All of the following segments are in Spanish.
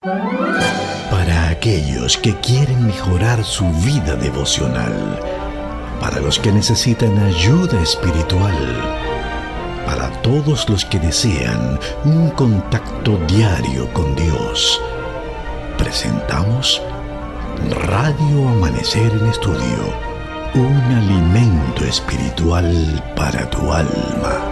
Para aquellos que quieren mejorar su vida devocional, para los que necesitan ayuda espiritual, para todos los que desean un contacto diario con Dios, presentamos Radio Amanecer en Estudio, un alimento espiritual para tu alma.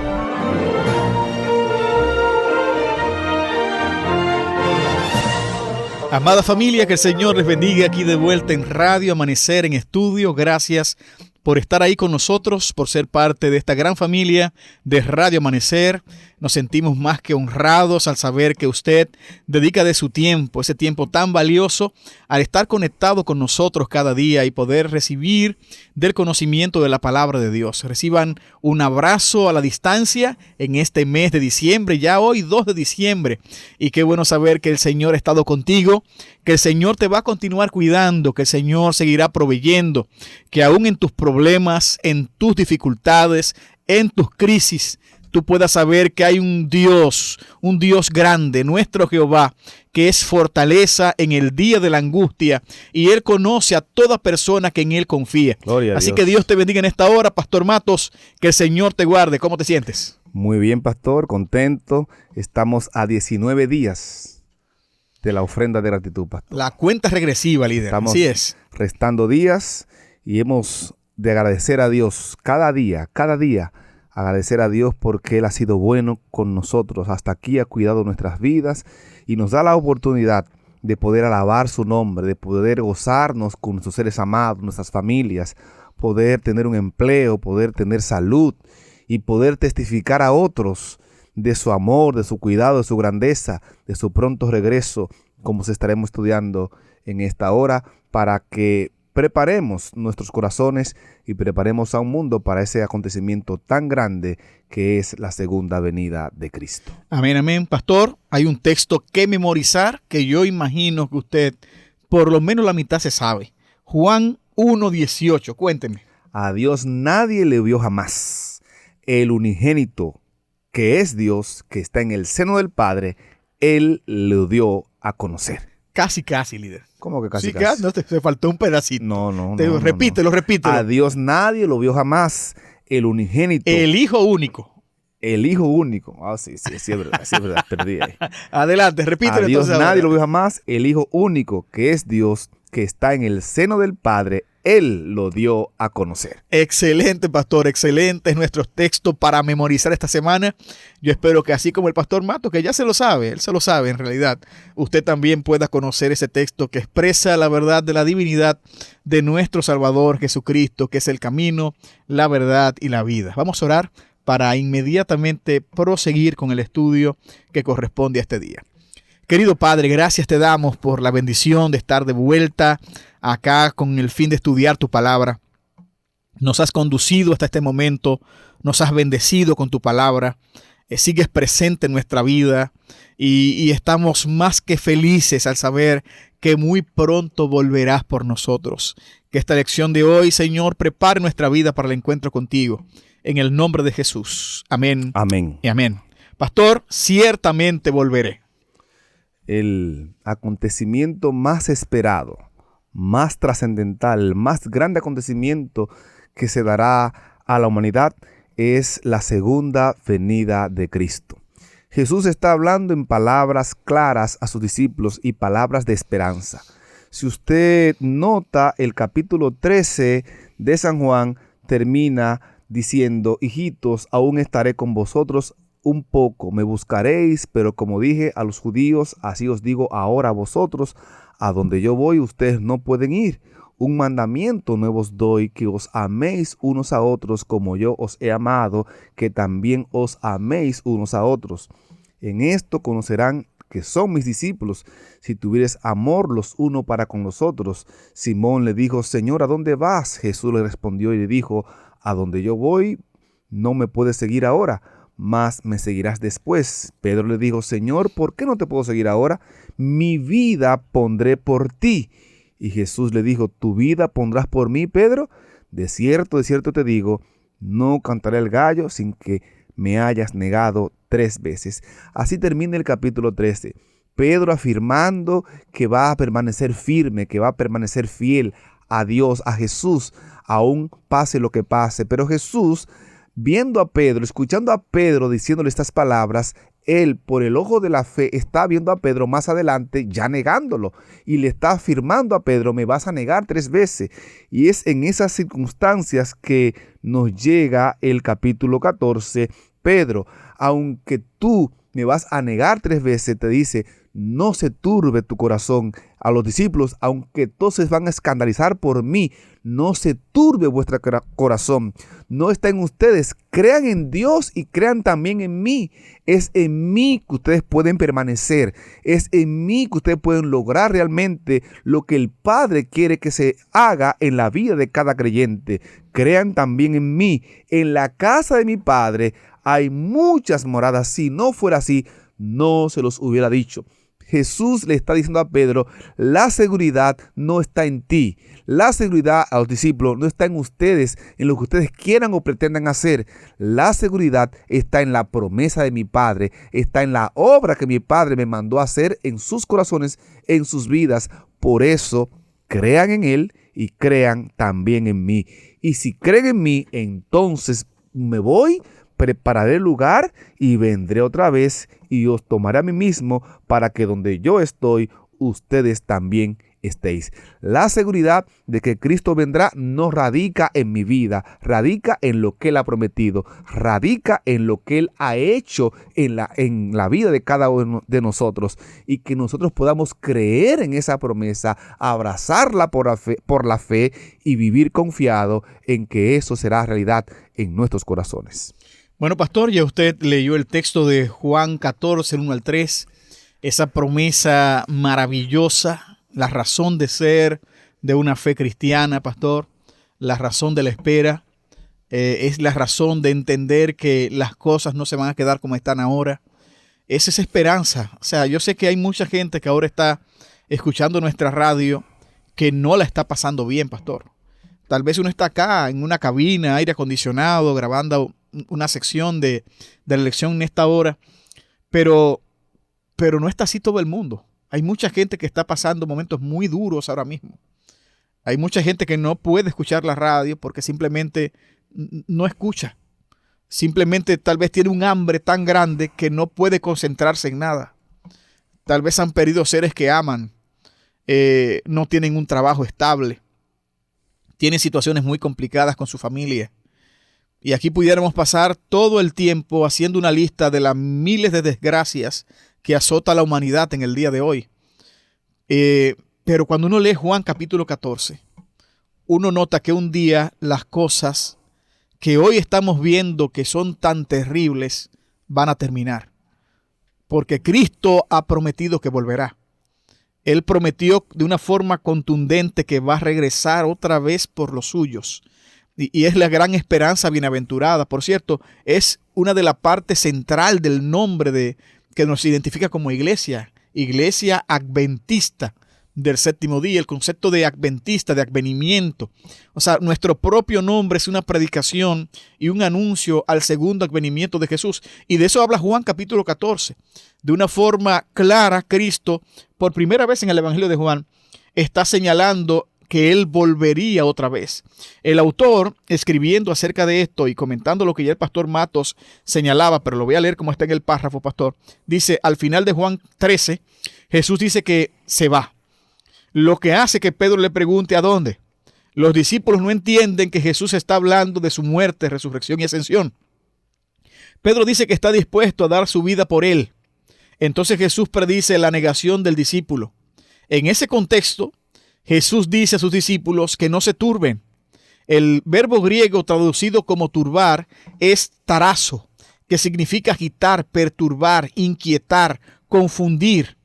Amada familia, que el Señor les bendiga aquí de vuelta en Radio Amanecer en Estudio. Gracias por estar ahí con nosotros, por ser parte de esta gran familia de Radio Amanecer. Nos sentimos más que honrados al saber que usted dedica de su tiempo, ese tiempo tan valioso, al estar conectado con nosotros cada día y poder recibir del conocimiento de la palabra de Dios. Reciban un abrazo a la distancia en este mes de diciembre, ya hoy 2 de diciembre. Y qué bueno saber que el Señor ha estado contigo, que el Señor te va a continuar cuidando, que el Señor seguirá proveyendo, que aún en tus problemas, en tus dificultades, en tus crisis, tú puedas saber que hay un Dios grande, nuestro Jehová, que es fortaleza en el día de la angustia, y Él conoce a toda persona que en Él confía. Gloria a Así Dios. que Dios te bendiga en esta hora, Pastor Matos, que el Señor te guarde. ¿Cómo te sientes? Muy bien, pastor, contento. Estamos a 19 días de la ofrenda de gratitud, pastor. La cuenta regresiva, líder. Estamos Así es. restando días y hemos de agradecer a Dios cada día, agradecer a Dios porque Él ha sido bueno con nosotros. Hasta aquí ha cuidado nuestras vidas y nos da la oportunidad de poder alabar su nombre, de poder gozarnos con nuestros seres amados, nuestras familias, poder tener un empleo, poder tener salud y poder testificar a otros de su amor, de su cuidado, de su grandeza, de su pronto regreso, como se estaremos estudiando en esta hora, para que preparemos nuestros corazones y preparemos a un mundo para ese acontecimiento tan grande que es la segunda venida de Cristo. Amén, amén. Pastor, hay un texto que memorizar que yo imagino que usted por lo menos la mitad se sabe. Juan 1:18, cuénteme. A Dios nadie le vio jamás. El unigénito, que es Dios, que está en el seno del Padre, Él lo dio a conocer. Casi, líder. ¿Cómo que casi? Sí, casi. No, te faltó un pedacito. No. Repítelo. A Dios nadie lo vio jamás. El unigénito. El Hijo único. El Hijo único. Sí, es verdad, perdí ahí. Adelante, repítelo. A Dios entonces nadie ahora. lo vio jamás. El Hijo único, que es Dios, que está en el seno del Padre, Él lo dio a conocer. Excelente, pastor, excelente es nuestro texto para memorizar esta semana. Yo espero que así como el pastor Mato, que ya se lo sabe, él se lo sabe en realidad, usted también pueda conocer ese texto que expresa la verdad de la divinidad de nuestro Salvador Jesucristo, que es el camino, la verdad y la vida. Vamos a orar para inmediatamente proseguir con el estudio que corresponde a este día. Querido Padre, gracias te damos por la bendición de estar de vuelta acá con el fin de estudiar tu palabra. Nos has conducido hasta este momento, nos has bendecido con tu palabra, sigues presente en nuestra vida y estamos más que felices al saber que muy pronto volverás por nosotros. Que esta lección de hoy, Señor, prepare nuestra vida para el encuentro contigo. En el nombre de Jesús. Amén. Amén. Y amén. Pastor, ciertamente volveré. El acontecimiento más esperado, más trascendental, el más grande acontecimiento que se dará a la humanidad es la segunda venida de Cristo. Jesús está hablando en palabras claras a sus discípulos y palabras de esperanza. Si usted nota, el capítulo 13 de San Juan termina diciendo: hijitos, aún estaré con vosotros un poco, me buscaréis, pero como dije a los judíos, así os digo ahora a vosotros, a donde yo voy ustedes no pueden ir. Un mandamiento nuevo os doy, que os améis unos a otros como yo os he amado, que también os améis unos a otros. En esto conocerán que son mis discípulos, si tuvieres amor los unos para con los otros. Simón le dijo: Señor, ¿a dónde vas? Jesús le respondió y le dijo: a donde yo voy no me puedes seguir ahora, mas me seguirás después. Pedro le dijo: Señor, ¿por qué no te puedo seguir ahora? Mi vida pondré por ti. Y Jesús le dijo: ¿tu vida pondrás por mí, Pedro? De cierto te digo, no cantaré el gallo sin que me hayas negado 3 veces. Así termina el capítulo 13. Pedro afirmando que va a permanecer firme, que va a permanecer fiel a Dios, a Jesús, aún pase lo que pase. Pero Jesús, viendo a Pedro, escuchando a Pedro diciéndole estas palabras, él, por el ojo de la fe, está viendo a Pedro más adelante ya negándolo y le está afirmando a Pedro: me vas a negar 3 veces. Y es en esas circunstancias que nos llega el capítulo 14. Pedro, aunque tú me vas a negar 3 veces, te dice: no se turbe tu corazón. A los discípulos, aunque todos se van a escandalizar por mí, no se turbe vuestro corazón. No está en ustedes. Crean en Dios y crean también en mí. Es en mí que ustedes pueden permanecer. Es en mí que ustedes pueden lograr realmente lo que el Padre quiere que se haga en la vida de cada creyente. Crean también en mí. En la casa de mi Padre hay muchas moradas. Si no fuera así, no se los hubiera dicho. Jesús le está diciendo a Pedro: la seguridad no está en ti. La seguridad, a los discípulos, no está en ustedes, en lo que ustedes quieran o pretendan hacer. La seguridad está en la promesa de mi Padre, está en la obra que mi Padre me mandó a hacer en sus corazones, en sus vidas. Por eso, crean en Él y crean también en mí. Y si creen en mí, entonces me voy, prepararé el lugar y vendré otra vez y os tomaré a mí mismo, para que donde yo estoy, ustedes también estéis. La seguridad de que Cristo vendrá no radica en mi vida, radica en lo que Él ha prometido, radica en lo que Él ha hecho en la vida de cada uno de nosotros, y que nosotros podamos creer en esa promesa, abrazarla por la fe y vivir confiado en que eso será realidad en nuestros corazones. Bueno, pastor, ya usted leyó el texto de Juan 14, 1 al 3, esa promesa maravillosa, la razón de ser de una fe cristiana, pastor, la razón de la espera, es la razón de entender que las cosas no se van a quedar como están ahora. Es esa esperanza. O sea, yo sé que hay mucha gente que ahora está escuchando nuestra radio que no la está pasando bien, pastor. Tal vez uno está acá en una cabina, aire acondicionado, grabando una sección de la lección en esta hora, pero no está así todo el mundo. Hay mucha gente que está pasando momentos muy duros ahora mismo. Hay mucha gente que no puede escuchar la radio porque simplemente no escucha. Simplemente tal vez tiene un hambre tan grande que no puede concentrarse en nada. Tal vez han perdido seres que aman, no tienen un trabajo estable, tienen situaciones muy complicadas con su familia. Y aquí pudiéramos pasar todo el tiempo haciendo una lista de las miles de desgracias que azota a la humanidad en el día de hoy. Pero cuando uno lee Juan capítulo 14, uno nota que un día las cosas que hoy estamos viendo que son tan terribles van a terminar. Porque Cristo ha prometido que volverá. Él prometió de una forma contundente que va a regresar otra vez por los suyos. Y es la gran esperanza bienaventurada. Por cierto, es una de las partes central del nombre que nos identifica como iglesia. Iglesia adventista del séptimo día. El concepto de adventista, de advenimiento. O sea, nuestro propio nombre es una predicación y un anuncio al segundo advenimiento de Jesús. Y de eso habla Juan capítulo 14. De una forma clara, Cristo, por primera vez en el Evangelio de Juan, está señalando que Él volvería otra vez. El autor, escribiendo acerca de esto y comentando lo que ya el pastor Matos señalaba, pero lo voy a leer como está en el párrafo, pastor, dice, al final de Juan 13, Jesús dice que se va. Lo que hace que Pedro le pregunte ¿a dónde? Los discípulos no entienden que Jesús está hablando de su muerte, resurrección y ascensión. Pedro dice que está dispuesto a dar su vida por él. Entonces Jesús predice la negación del discípulo. En ese contexto, Jesús dice a sus discípulos que no se turben. El verbo griego traducido como turbar es tarazo, que significa agitar, perturbar, inquietar, confundir.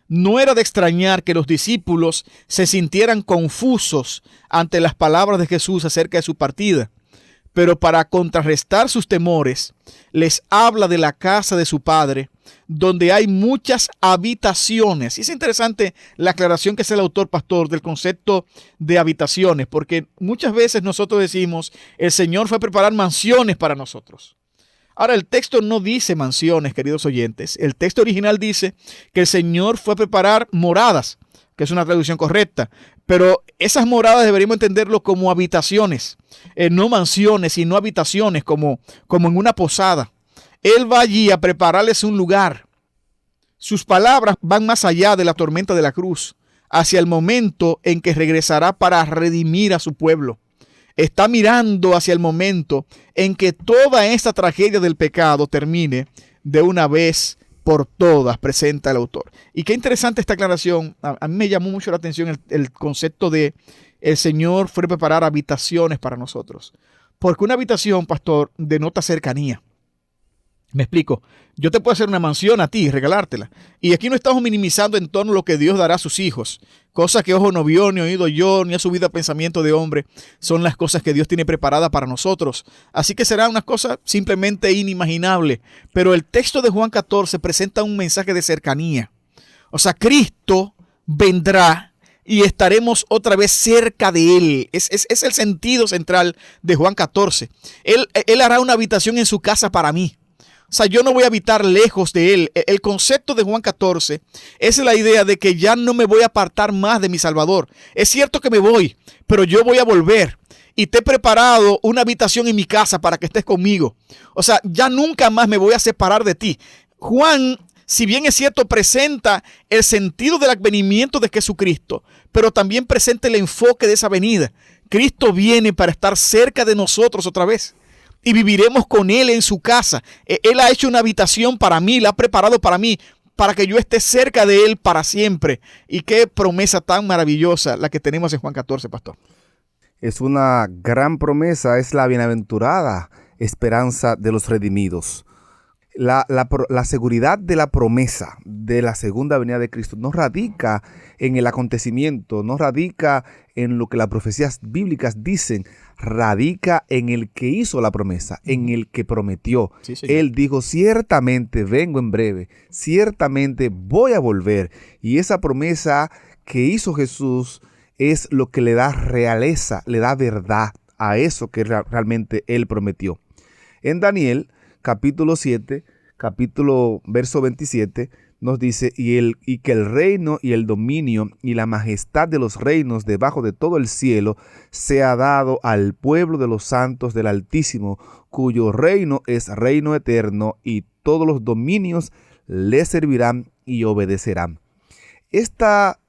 No era de extrañar que los discípulos se sintieran confusos ante las palabras de Jesús acerca de su partida. Pero para contrarrestar sus temores, les habla de la casa de su Padre, donde hay muchas habitaciones. Y es interesante la aclaración que hace el autor pastor del concepto de habitaciones, porque muchas veces nosotros decimos, el Señor fue a preparar mansiones para nosotros. Ahora, el texto no dice mansiones, queridos oyentes. El texto original dice que el Señor fue a preparar moradas, que es una traducción correcta, pero esas moradas deberíamos entenderlo como habitaciones, no mansiones, sino habitaciones, como en una posada. Él va allí a prepararles un lugar. Sus palabras van más allá de la tormenta de la cruz, hacia el momento en que regresará para redimir a su pueblo. Está mirando hacia el momento en que toda esta tragedia del pecado termine de una vez por todas, presenta el autor. Y qué interesante esta aclaración. A mí me llamó mucho la atención el concepto de el Señor fue a preparar habitaciones para nosotros. Porque una habitación, pastor, denota cercanía. Me explico. Yo te puedo hacer una mansión a ti y regalártela. Y aquí no estamos minimizando en torno a lo que Dios dará a sus hijos. Cosas que ojo no vio, ni oído yo, ni ha subido a pensamiento de hombre. Son las cosas que Dios tiene preparadas para nosotros. Así que será una cosa simplemente inimaginable. Pero el texto de Juan 14 presenta un mensaje de cercanía. O sea, Cristo vendrá y estaremos otra vez cerca de Él. Es el sentido central de Juan 14. Él hará una habitación en su casa para mí. O sea, yo no voy a habitar lejos de Él. El concepto de Juan 14 es la idea de que ya no me voy a apartar más de mi Salvador. Es cierto que me voy, pero yo voy a volver. Y te he preparado una habitación en mi casa para que estés conmigo. O sea, ya nunca más me voy a separar de ti. Juan, si bien es cierto, presenta el sentido del advenimiento de Jesucristo, pero también presenta el enfoque de esa venida. Cristo viene para estar cerca de nosotros otra vez. Y viviremos con Él en su casa. Él ha hecho una habitación para mí, la ha preparado para mí, para que yo esté cerca de Él para siempre. Y qué promesa tan maravillosa la que tenemos en Juan 14, pastor. Es una gran promesa, es la bienaventurada esperanza de los redimidos. La seguridad de la promesa de la segunda venida de Cristo no radica en el acontecimiento, no radica en lo que las profecías bíblicas dicen, radica en el que hizo la promesa, en el que prometió. Sí, señor. Él dijo, ciertamente vengo en breve, ciertamente voy a volver. Y esa promesa que hizo Jesús es lo que le da realeza, le da verdad a eso que realmente Él prometió. En Daniel, capítulo 7, verso 27, nos dice, y que el reino y el dominio y la majestad de los reinos debajo de todo el cielo sea dado al pueblo de los santos del Altísimo, cuyo reino es reino eterno, y todos los dominios le servirán y obedecerán. Esta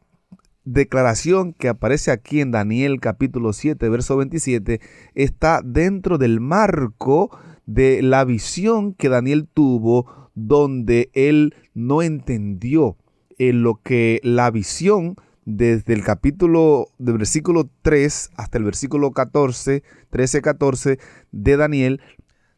declaración que aparece aquí en Daniel capítulo 7, verso 27, está dentro del marco de la visión que Daniel tuvo, donde él no entendió lo que la visión desde el capítulo del versículo 3 hasta el versículo 13-14 de Daniel.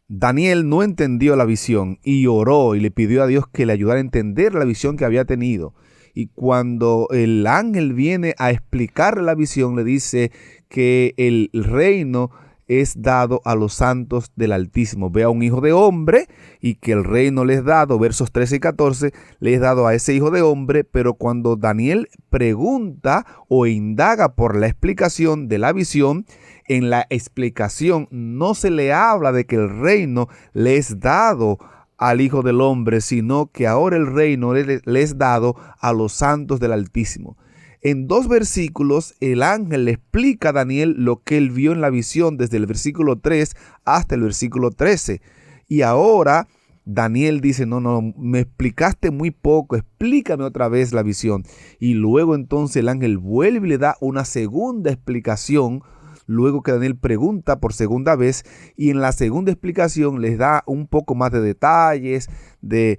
Daniel no entendió la visión y oró y le pidió a Dios que le ayudara a entender la visión que había tenido. Y cuando el ángel viene a explicarle la visión, le dice que el reino es dado a los santos del Altísimo. Ve a un hijo de hombre y que el reino le es dado, versos 13 y 14, le es dado a ese hijo de hombre. Pero cuando Daniel pregunta o indaga por la explicación de la visión, en la explicación no se le habla de que el reino le es dado al hijo del hombre, sino que ahora el reino le es dado a los santos del Altísimo. En 2 versículos, el ángel le explica a Daniel lo que él vio en la visión desde el versículo 3 hasta el versículo 13. Y ahora Daniel dice, no, me explicaste muy poco, explícame otra vez la visión. Y luego entonces el ángel vuelve y le da una segunda explicación, luego que Daniel pregunta por segunda vez, y en la segunda explicación les da un poco más de detalles de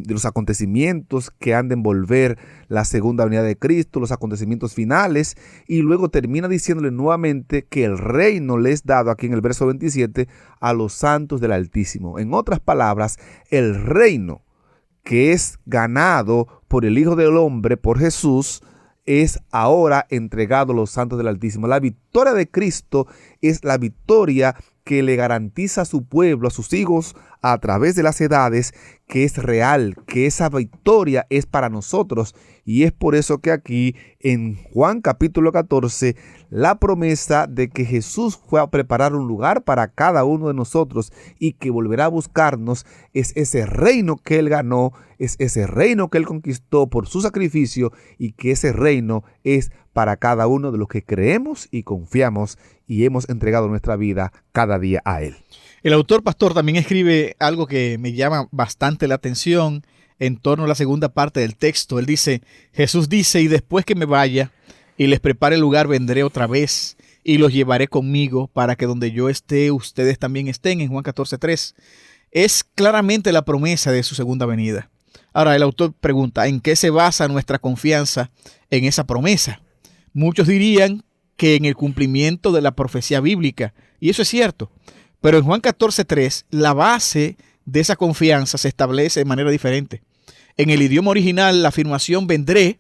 los acontecimientos que han de envolver la segunda venida de Cristo, los acontecimientos finales, y luego termina diciéndole nuevamente que el reino le es dado aquí en el verso 27 a los santos del Altísimo. En otras palabras, el reino que es ganado por el Hijo del Hombre, por Jesús, es ahora entregado a los santos del Altísimo. La victoria de Cristo es la victoria que le garantiza a su pueblo, a sus hijos, a través de las edades, que es real, que esa victoria es para nosotros. Y es por eso que aquí en Juan capítulo 14, la promesa de que Jesús fue a preparar un lugar para cada uno de nosotros y que volverá a buscarnos, es ese reino que Él ganó, es ese reino que Él conquistó por su sacrificio, y que ese reino es para cada uno de los que creemos y confiamos y hemos entregado nuestra vida cada día a Él. El autor pastor también escribe algo que me llama bastante la atención en torno a la segunda parte del texto. Él dice, Jesús dice, y después que me vaya y les prepare el lugar, vendré otra vez y los llevaré conmigo para que donde yo esté, ustedes también estén, en Juan 14:3. Es claramente la promesa de su segunda venida. Ahora, el autor pregunta, ¿en qué se basa nuestra confianza en esa promesa? Muchos dirían que en el cumplimiento de la profecía bíblica, y eso es cierto. Pero en Juan 14:3, la base de esa confianza se establece de manera diferente. En el idioma original, la afirmación vendré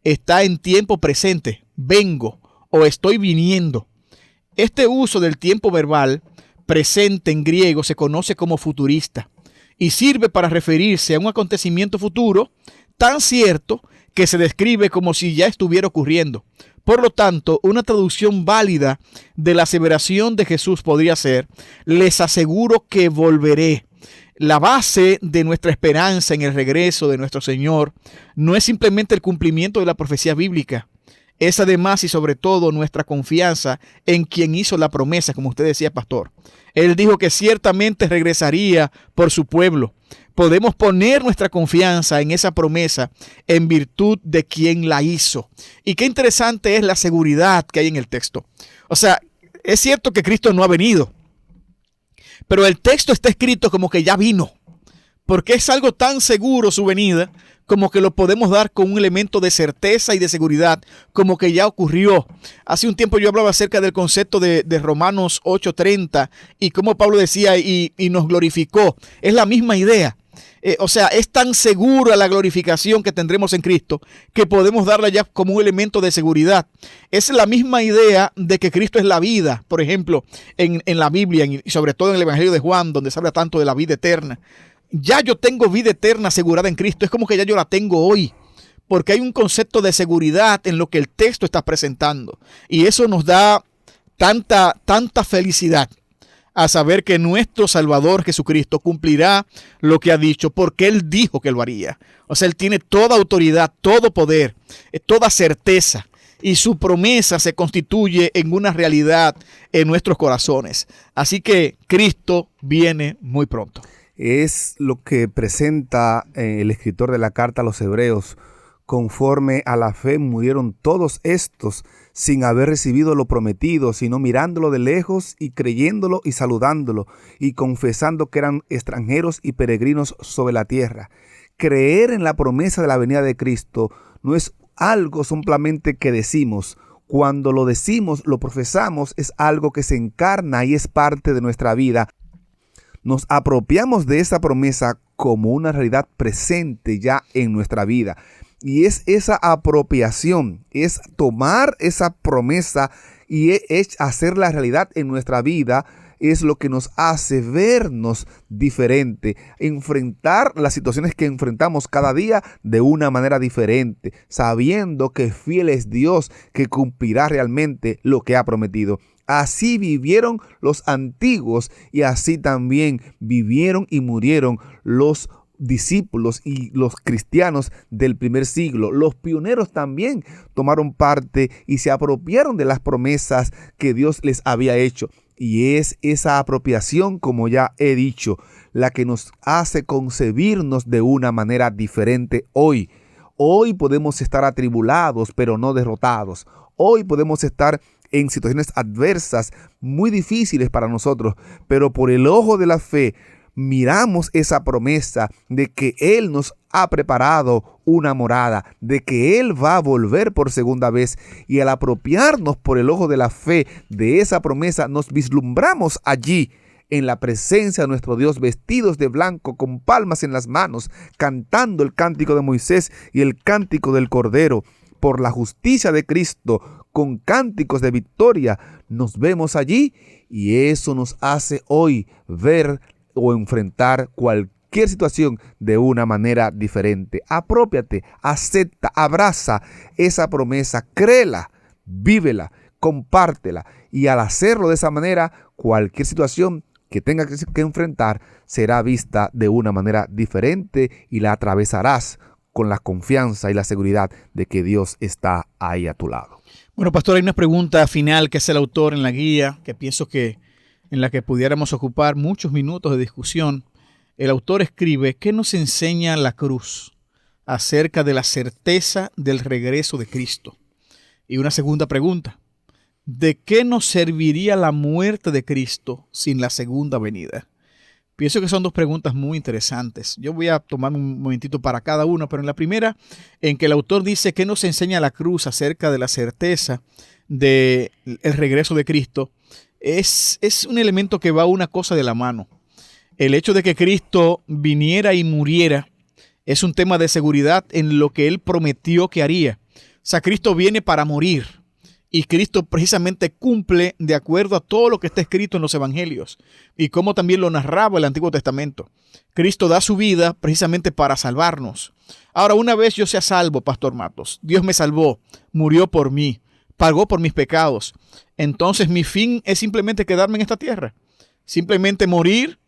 está en tiempo presente, vengo o estoy viniendo. Este uso del tiempo verbal presente en griego se conoce como futurista y sirve para referirse a un acontecimiento futuro tan cierto que se describe como si ya estuviera ocurriendo. Por lo tanto, una traducción válida de la aseveración de Jesús podría ser, les aseguro que volveré. La base de nuestra esperanza en el regreso de nuestro Señor no es simplemente el cumplimiento de la profecía bíblica. Es además y sobre todo nuestra confianza en quien hizo la promesa, como usted decía, pastor. Él dijo que ciertamente regresaría por su pueblo. Podemos poner nuestra confianza en esa promesa en virtud de quien la hizo. Y qué interesante es la seguridad que hay en el texto. O sea, es cierto que Cristo no ha venido, pero el texto está escrito como que ya vino, porque es algo tan seguro su venida, como que lo podemos dar con un elemento de certeza y de seguridad, como que ya ocurrió. Hace un tiempo yo hablaba acerca del concepto de Romanos 8:30 y cómo Pablo decía y nos glorificó. Es la misma idea. O sea, es tan segura la glorificación que tendremos en Cristo que podemos darla ya como un elemento de seguridad. Es la misma idea de que Cristo es la vida, por ejemplo, en la Biblia y sobre todo en el Evangelio de Juan, donde se habla tanto de la vida eterna. Ya yo tengo vida eterna asegurada en Cristo. Es como que ya yo la tengo hoy, porque hay un concepto de seguridad en lo que el texto está presentando. Y eso nos da tanta felicidad a saber que nuestro Salvador Jesucristo cumplirá lo que ha dicho, porque Él dijo que lo haría. O sea, Él tiene toda autoridad, todo poder, toda certeza, y su promesa se constituye en una realidad en nuestros corazones. Así que Cristo viene muy pronto. Es lo que presenta el escritor de la carta a los Hebreos. Conforme a la fe murieron todos estos sin haber recibido lo prometido, sino mirándolo de lejos y creyéndolo y saludándolo y confesando que eran extranjeros y peregrinos sobre la tierra. Creer en la promesa de la venida de Cristo no es algo simplemente que decimos. Cuando lo decimos, lo profesamos, es algo que se encarna y es parte de nuestra vida. Nos apropiamos de esa promesa como una realidad presente ya en nuestra vida. Y es esa apropiación, es tomar esa promesa y es hacerla realidad en nuestra vida, es lo que nos hace vernos diferente, enfrentar las situaciones que enfrentamos cada día de una manera diferente, sabiendo que fiel es Dios, que cumplirá realmente lo que ha prometido. Así vivieron los antiguos y así también vivieron y murieron los discípulos y los cristianos del primer siglo. Los pioneros también tomaron parte y se apropiaron de las promesas que Dios les había hecho. Y es esa apropiación, como ya he dicho, la que nos hace concebirnos de una manera diferente hoy. Hoy podemos estar atribulados, pero no derrotados. Hoy podemos estar en situaciones adversas, muy difíciles para nosotros, pero por el ojo de la fe miramos esa promesa de que Él nos ha preparado una morada, de que Él va a volver por segunda vez, y al apropiarnos por el ojo de la fe de esa promesa, nos vislumbramos allí en la presencia de nuestro Dios, vestidos de blanco, con palmas en las manos, cantando el cántico de Moisés y el cántico del Cordero, por la justicia de Cristo, con cánticos de victoria, nos vemos allí y eso nos hace hoy ver o enfrentar cualquier situación de una manera diferente. Aprópiate, acepta, abraza esa promesa, créela, vívela, compártela y al hacerlo de esa manera, cualquier situación que tengas que enfrentar será vista de una manera diferente y la atravesarás con la confianza y la seguridad de que Dios está ahí a tu lado. Bueno, pastor, hay una pregunta final que hace el autor en la guía, que pienso que en la que pudiéramos ocupar muchos minutos de discusión. El autor escribe: ¿qué nos enseña la cruz acerca de la certeza del regreso de Cristo? Y una segunda pregunta: ¿de qué nos serviría la muerte de Cristo sin la segunda venida? Pienso que son dos preguntas muy interesantes. Yo voy a tomar un momentito para cada una, pero en la primera, en que el autor dice ¿qué nos enseña la cruz acerca de la certeza del regreso de Cristo? Es un elemento que va una cosa de la mano. El hecho de que Cristo viniera y muriera es un tema de seguridad en lo que Él prometió que haría. O sea, Cristo viene para morir. Y Cristo precisamente cumple de acuerdo a todo lo que está escrito en los evangelios y como también lo narraba el Antiguo Testamento. Cristo da su vida precisamente para salvarnos. Ahora, una vez yo sea salvo, Pastor Matos, Dios me salvó, murió por mí, pagó por mis pecados. Entonces mi fin es simplemente quedarme en esta tierra, simplemente morir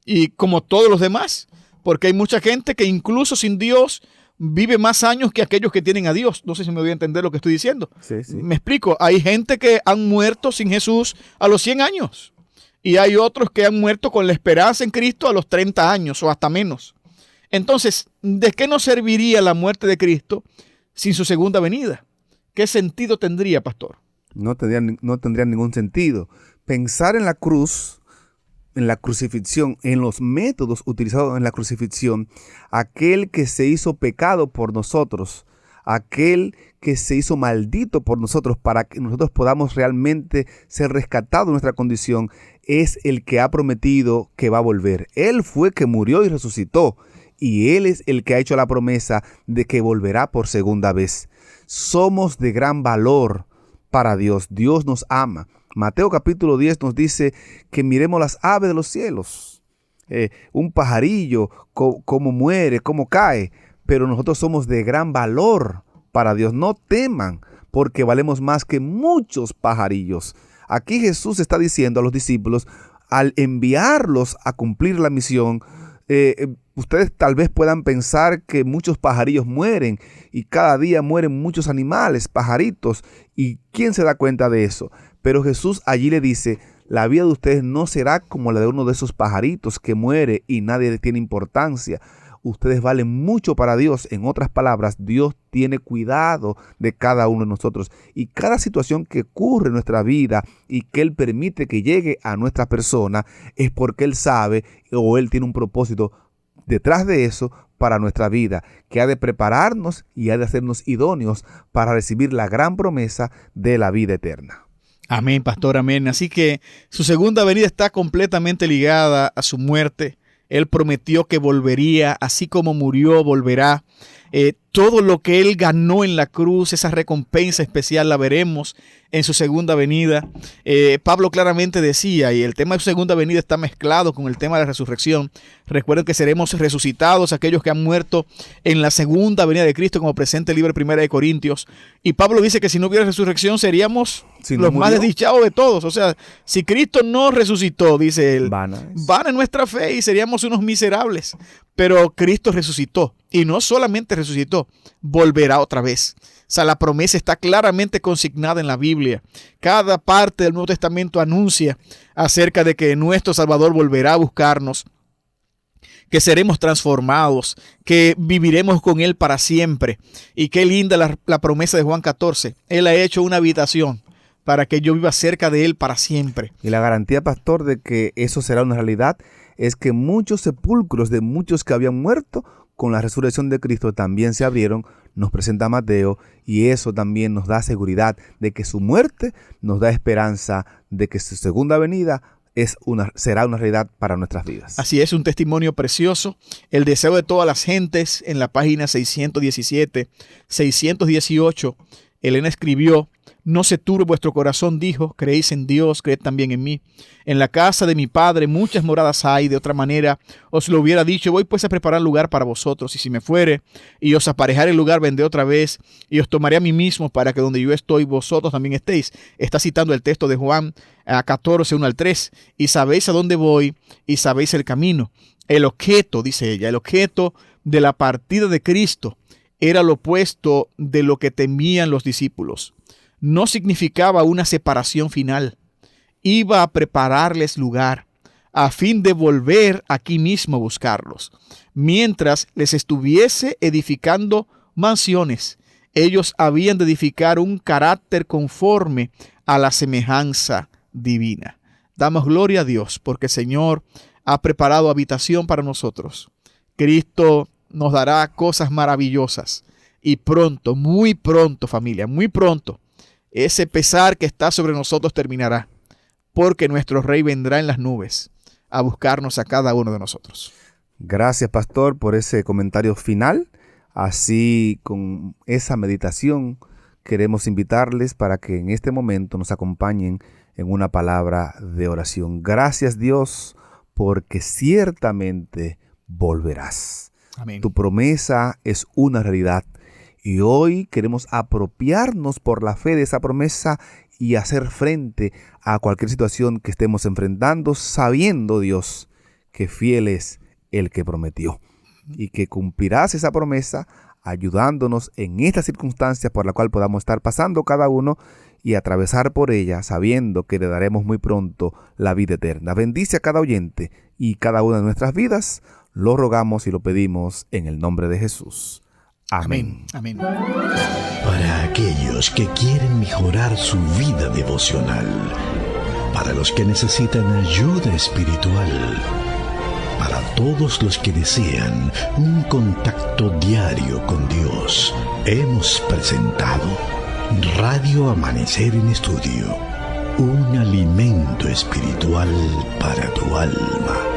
y como todos los demás, porque hay mucha gente que incluso sin Dios vive más años que aquellos que tienen a Dios. No sé si me voy a entender lo que estoy diciendo. Sí, sí. Me explico. Hay gente que han muerto sin Jesús a los 100 años. Y hay otros que han muerto con la esperanza en Cristo a los 30 años o hasta menos. Entonces, ¿de qué nos serviría la muerte de Cristo sin su segunda venida? ¿Qué sentido tendría, pastor? No tendría ningún sentido. Pensar en la cruz, en la crucifixión, en los métodos utilizados en la crucifixión, aquel que se hizo pecado por nosotros, aquel que se hizo maldito por nosotros para que nosotros podamos realmente ser rescatados de nuestra condición, es el que ha prometido que va a volver. Él fue que murió y resucitó, y Él es el que ha hecho la promesa de que volverá por segunda vez. Somos de gran valor para Dios. Dios nos ama. Mateo capítulo 10 nos dice que miremos las aves de los cielos. Un pajarillo, cómo muere, cómo cae. Pero nosotros somos de gran valor para Dios. No teman, porque valemos más que muchos pajarillos. Aquí Jesús está diciendo a los discípulos, al enviarlos a cumplir la misión, ustedes tal vez puedan pensar que muchos pajarillos mueren y cada día mueren muchos animales, pajaritos. ¿Y quién se da cuenta de eso? Pero Jesús allí le dice, la vida de ustedes no será como la de uno de esos pajaritos que muere y nadie le tiene importancia. Ustedes valen mucho para Dios. En otras palabras, Dios tiene cuidado de cada uno de nosotros. Y cada situación que ocurre en nuestra vida y que Él permite que llegue a nuestra persona es porque Él sabe o Él tiene un propósito detrás de eso para nuestra vida, que ha de prepararnos y ha de hacernos idóneos para recibir la gran promesa de la vida eterna. Amén, pastor, amén. Así que su segunda venida está completamente ligada a su muerte. Él prometió que volvería, así como murió, volverá. Todo lo que Él ganó en la cruz, esa recompensa especial, la veremos en su segunda venida. Pablo claramente decía, y el tema de su segunda venida está mezclado con el tema de la resurrección. Recuerden que seremos resucitados aquellos que han muerto en la segunda venida de Cristo, como presenta el libro de 1 de Corintios. Y Pablo dice que si no hubiera resurrección seríamos los más desdichados de todos. O sea, si Cristo no resucitó, dice él, vana es nuestra fe y seríamos unos miserables. Pero Cristo resucitó, y no solamente resucitó, volverá otra vez. O sea, la promesa está claramente consignada en la Biblia. Cada parte del Nuevo Testamento anuncia acerca de que nuestro Salvador volverá a buscarnos, que seremos transformados, que viviremos con Él para siempre. Y qué linda la promesa de Juan 14. Él ha hecho una habitación para que yo viva cerca de Él para siempre. Y la garantía, pastor, de que eso será una realidad es que muchos sepulcros de muchos que habían muerto con la resurrección de Cristo también se abrieron, nos presenta Mateo, y eso también nos da seguridad de que su muerte nos da esperanza de que su segunda venida será una realidad para nuestras vidas. Así es, un testimonio precioso. El deseo de todas las gentes, en la página 617, 618, Elena escribió: no se turbe vuestro corazón, dijo, creéis en Dios, creed también en mí. En la casa de mi Padre muchas moradas hay, de otra manera os lo hubiera dicho. Voy pues a preparar lugar para vosotros, y si me fuere y os aparejare el lugar, vendré otra vez y os tomaré a mí mismo, para que donde yo estoy vosotros también estéis. Está citando el texto de Juan 14, 1 al 3. Y sabéis a dónde voy y sabéis el camino. El objeto, dice ella, el objeto de la partida de Cristo era lo opuesto de lo que temían los discípulos. No significaba una separación final. Iba a prepararles lugar a fin de volver aquí mismo a buscarlos. Mientras les estuviese edificando mansiones, ellos habían de edificar un carácter conforme a la semejanza divina. Damos gloria a Dios porque el Señor ha preparado habitación para nosotros. Cristo nos dará cosas maravillosas. Y pronto, muy pronto, familia, muy pronto, ese pesar que está sobre nosotros terminará, porque nuestro Rey vendrá en las nubes a buscarnos a cada uno de nosotros. Gracias, pastor, por ese comentario final. Así, con esa meditación, queremos invitarles para que en este momento nos acompañen en una palabra de oración. Gracias, Dios, porque ciertamente volverás. Amén. Tu promesa es una realidad. Y hoy queremos apropiarnos por la fe de esa promesa y hacer frente a cualquier situación que estemos enfrentando, sabiendo, Dios, que fiel es el que prometió y que cumplirás esa promesa ayudándonos en esta circunstancia por la cual podamos estar pasando cada uno y atravesar por ella, sabiendo que le daremos muy pronto la vida eterna. Bendice a cada oyente y cada una de nuestras vidas. Lo rogamos y lo pedimos en el nombre de Jesús. Amén. Amén. Para aquellos que quieren mejorar su vida devocional, para los que necesitan ayuda espiritual, para todos los que desean un contacto diario con Dios, hemos presentado Radio Amanecer en Estudio, un alimento espiritual para tu alma.